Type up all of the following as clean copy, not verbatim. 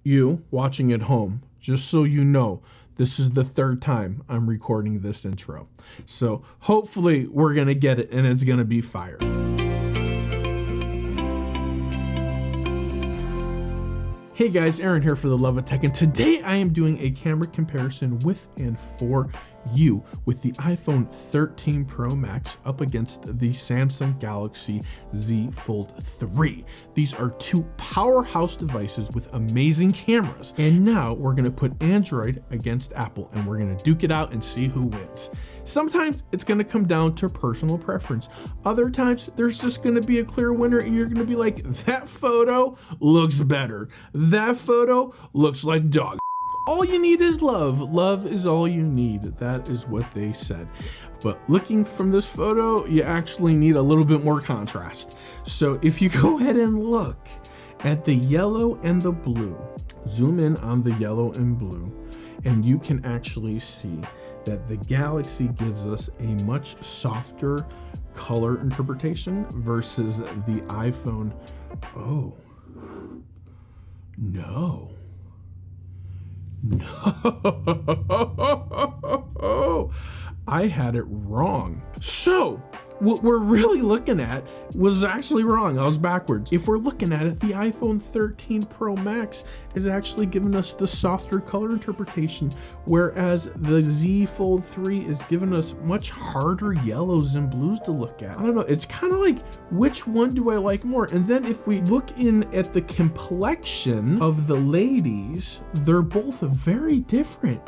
You watching at home, just so you know, this is the third time I'm recording this intro. So hopefully we're going to get it and it's going to be fire. Hey guys, Aaron here for the Love of Tech, and today I am doing a camera comparison with and for you with the iPhone 13 Pro Max up against the Samsung Galaxy Z Fold 3. These are two powerhouse devices with amazing cameras, and now we're going to put Android against Apple and we're going to duke it out and see who wins. Sometimes it's going to come down to personal preference. Other times there's just going to be a clear winner and you're going to be like, that photo looks better. That photo looks like dog. All you need is love. Love is all you need. That is what they said. But looking from this photo, you actually need a little bit more contrast. So if you go ahead and look at the yellow and the blue, zoom in on the yellow and blue, and you can actually see that the Galaxy gives us a much softer color interpretation versus the iPhone. Oh, no. No, I had it wrong. So what we're really looking at was actually wrong. I was backwards. If we're looking at it, the iPhone 13 Pro Max is actually giving us the softer color interpretation, whereas the Z Fold 3 is giving us much harder yellows and blues to look at. I don't know, it's kind of like, which one do I like more? And then if we look in at the complexion of the ladies, they're both very different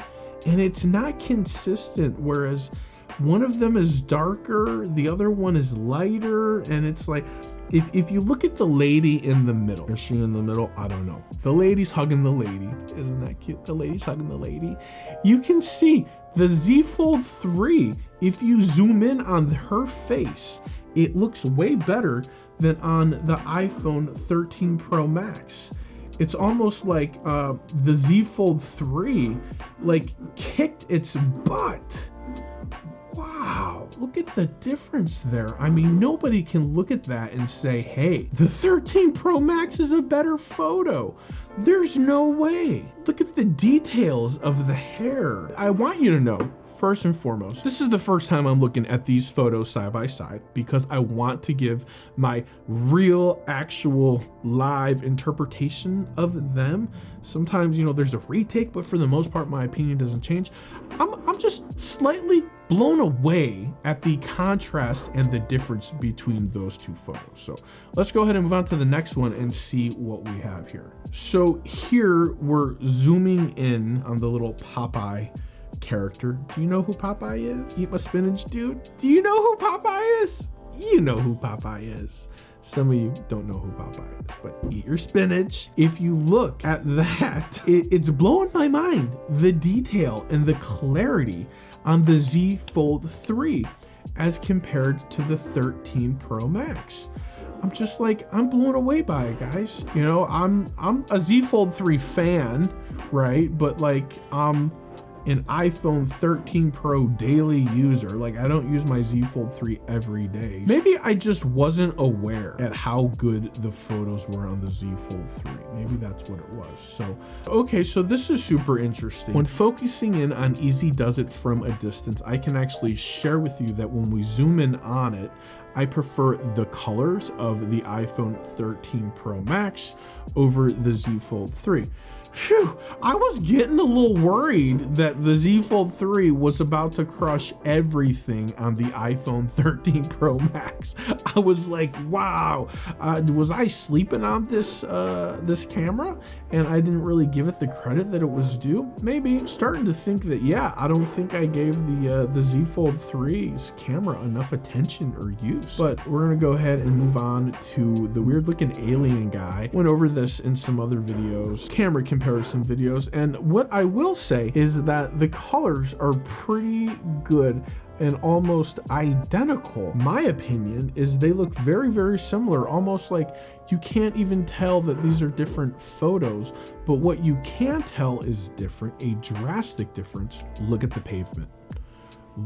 and it's not consistent, whereas one of them is darker, the other one is lighter, and it's like, if you look at the lady in the middle, is she in the middle? I don't know. The lady's hugging the lady. Isn't that cute? The lady's hugging the lady. You can see the Z Fold 3, if you zoom in on her face, it looks way better than on the iPhone 13 Pro Max. It's almost like the Z Fold 3 like kicked its butt. Wow, look at the difference there. I mean, nobody can look at that and say, hey, the 13 Pro Max is a better photo. There's no way. Look at the details of the hair. I want you to know, first and foremost, this is the first time I'm looking at these photos side by side because I want to give my real, actual, live interpretation of them. Sometimes, you know, there's a retake, but for the most part, my opinion doesn't change. I'm just slightly blown away at the contrast and the difference between those two photos. So let's go ahead and move on to the next one and see what we have here. So here we're zooming in on the little Popeye character. Do you know who Popeye is? Eat my spinach, dude. Do you know who Popeye is? You know who Popeye is. Some of you don't know who Popeye is, but eat your spinach. If you look at that, it's blowing my mind, the detail and the clarity on the Z Fold 3 as compared to the 13 Pro Max. I'm just like, I'm blown away by it, guys. You know, I'm a Z Fold 3 fan, right? But like, I'm an iPhone 13 Pro daily user. Like, I don't use my Z Fold 3 every day. Maybe I just wasn't aware at how good the photos were on the Z Fold 3. Maybe that's what it was. So, okay, so this is super interesting. When focusing in on Easy Does It from a distance, I can actually share with you that when we zoom in on it, I prefer the colors of the iPhone 13 Pro Max over the Z Fold 3. Phew, I was getting a little worried that the Z Fold 3 was about to crush everything on the iPhone 13 Pro Max. I was like, wow, was I sleeping on this this camera and I didn't really give it the credit that it was due? Maybe. I'm starting to think that, yeah, I don't think I gave the Z Fold 3's camera enough attention or use. But we're gonna go ahead and move on to the weird looking alien guy. Went over this in some other videos, camera comparison videos, and what I will say is that the colors are pretty good and almost identical. My opinion is they look very, very similar, almost like you can't even tell that these are different photos, but what you can tell is different, a drastic difference. Look at the pavement.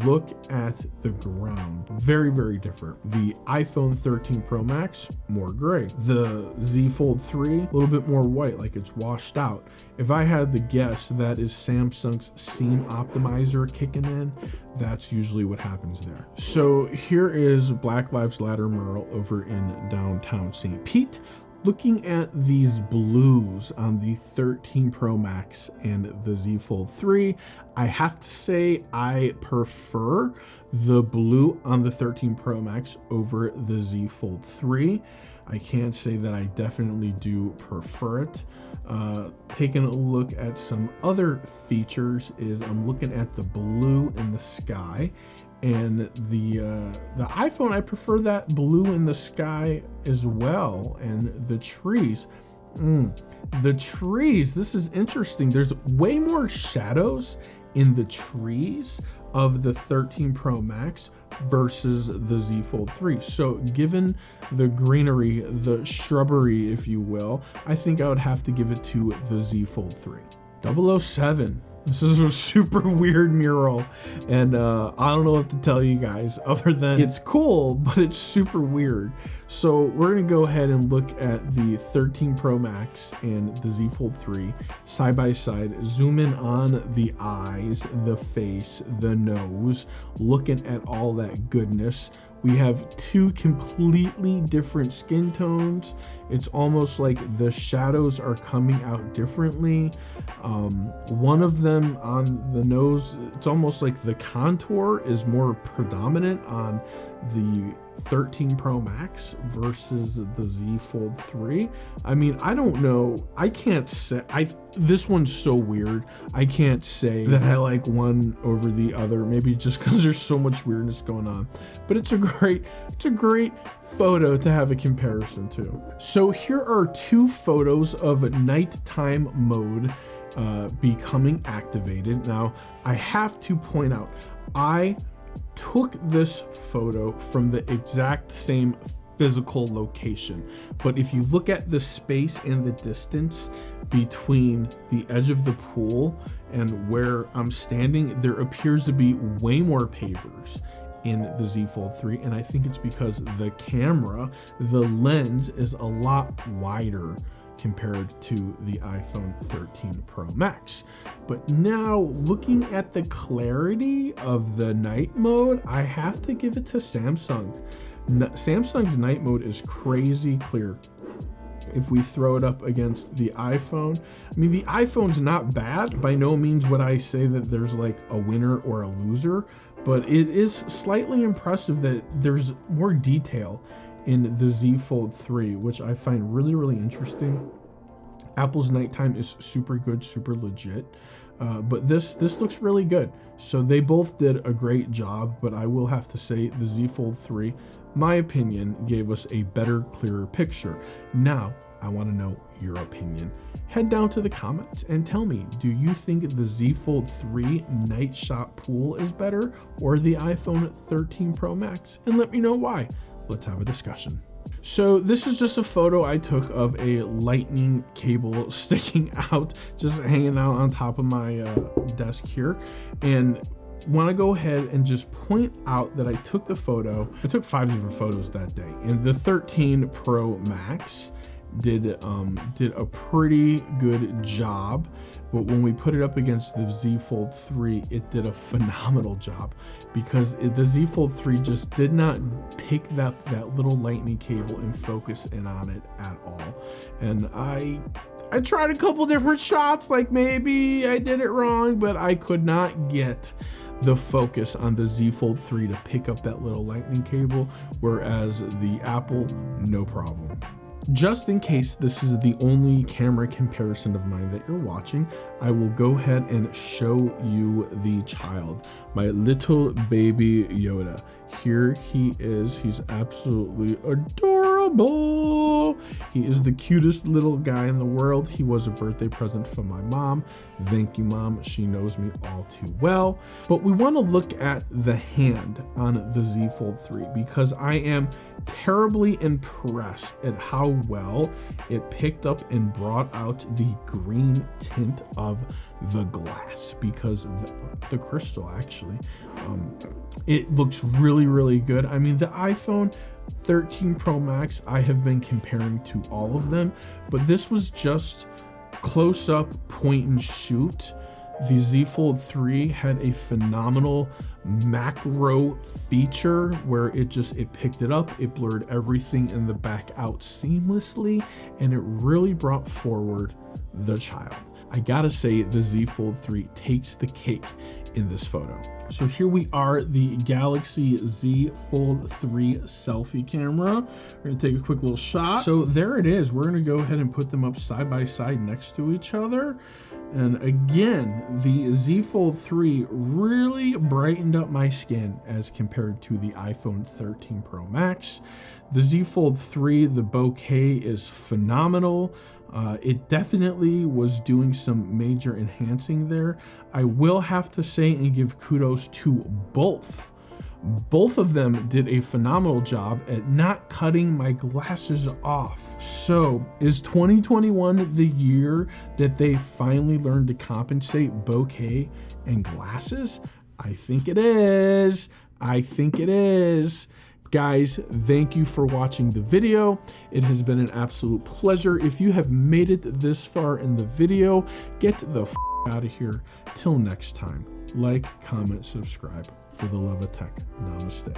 Look at the ground. Very, very different. The iPhone 13 Pro Max, more gray. The Z Fold 3, a little bit more white, like it's washed out. If I had to guess, that is Samsung's seam optimizer kicking in. That's usually what happens there. So here is Black Lives Matter mural over in downtown St. Pete. Looking at these blues on the 13 Pro Max and the Z Fold 3, I have to say I prefer the blue on the 13 Pro Max over the Z Fold 3. I can't say that I definitely do prefer it. Taking a look at some other features is I'm looking at the blue in the sky. And the iPhone, I prefer that blue in the sky as well. And the trees, the trees, this is interesting. There's way more shadows in the trees of the 13 Pro Max versus the Z Fold 3. So given the greenery, the shrubbery, if you will, I think I would have to give it to the Z Fold 3. 007. This is a super weird mural, and I don't know what to tell you guys other than it's cool, but it's super weird. So we're gonna go ahead and look at the 13 Pro Max and the Z Fold 3 side by side, zoom in on the eyes, the face, the nose, looking at all that goodness. We have two completely different skin tones. It's almost like the shadows are coming out differently. One of them on the nose, it's almost like the contour is more predominant on the 13 Pro Max versus the Z Fold 3. I mean, I don't know. I can't say, this one's so weird. I can't say that I like one over the other, maybe just because there's so much weirdness going on. But it's a great photo to have a comparison to. So here are two photos of nighttime mode becoming activated. Now, I have to point out, I took this photo from the exact same physical location, but if you look at the space and the distance between the edge of the pool and where I'm standing, there appears to be way more pavers in the Z Fold 3, and I think it's because the camera, the lens is a lot wider compared to the iPhone 13 Pro Max. But now looking at the clarity of the night mode, I have to give it to Samsung. Samsung's night mode is crazy clear. If we throw it up against the iPhone, I mean, the iPhone's not bad. By no means would I say that there's like a winner or a loser, but it is slightly impressive that there's more detail in the Z Fold 3, which I find really, really interesting. Apple's nighttime is super good, super legit, but this looks really good. So they both did a great job, but I will have to say the Z Fold 3, my opinion, gave us a better, clearer picture. Now, I want to know your opinion. Head down to the comments and tell me, do you think the Z Fold 3 night shot pool is better or the iPhone 13 Pro Max? And let me know why. Let's have a discussion. So this is just a photo I took of a lightning cable sticking out, just hanging out on top of my desk here. And want to go ahead and just point out that I took the photo. I took 5 different photos that day, and the 13 Pro Max did a pretty good job, but when we put it up against the Z Fold 3, it did a phenomenal job, because the Z Fold 3 just did not pick that little lightning cable and focus in on it at all. And I tried a couple different shots, like maybe I did it wrong, but I could not get the focus on the Z Fold 3 to pick up that little lightning cable, whereas the Apple, no problem. Just in case this is the only camera comparison of mine that you're watching, I will go ahead and show you the child, my little baby Yoda. Here he is. He's absolutely adorable. adorable. He is the cutest little guy in the world. He was a birthday present from my mom. Thank you, Mom. She knows me all too well. But we want to look at the hand on the Z Fold 3 because I am terribly impressed at how well it picked up and brought out the green tint of the glass, because the crystal actually, it looks really, really good. I mean, the iPhone 13 Pro Max, I have been comparing to all of them, but this was just close up, point and shoot. The Z Fold 3 had a phenomenal macro feature where it picked it up, it blurred everything in the back out seamlessly, and it really brought forward the child. I gotta say, the Z Fold 3 takes the cake in this photo. So here we are, the Galaxy Z Fold 3 selfie camera. We're gonna take a quick little shot. So there it is. We're gonna go ahead and put them up side by side next to each other. And again, the Z Fold 3 really brightened up my skin as compared to the iPhone 13 Pro Max. The Z Fold 3, the bokeh is phenomenal. It definitely was doing some major enhancing there. I will have to say and give kudos to both. Both of them did a phenomenal job at not cutting my glasses off. So is 2021 the year that they finally learned to compensate bokeh and glasses? I think it is. I think it is. Guys, thank you for watching the video. It has been an absolute pleasure. If you have made it this far in the video, get the f out of here. Till next time, like, comment, subscribe. For the love of tech, namaste.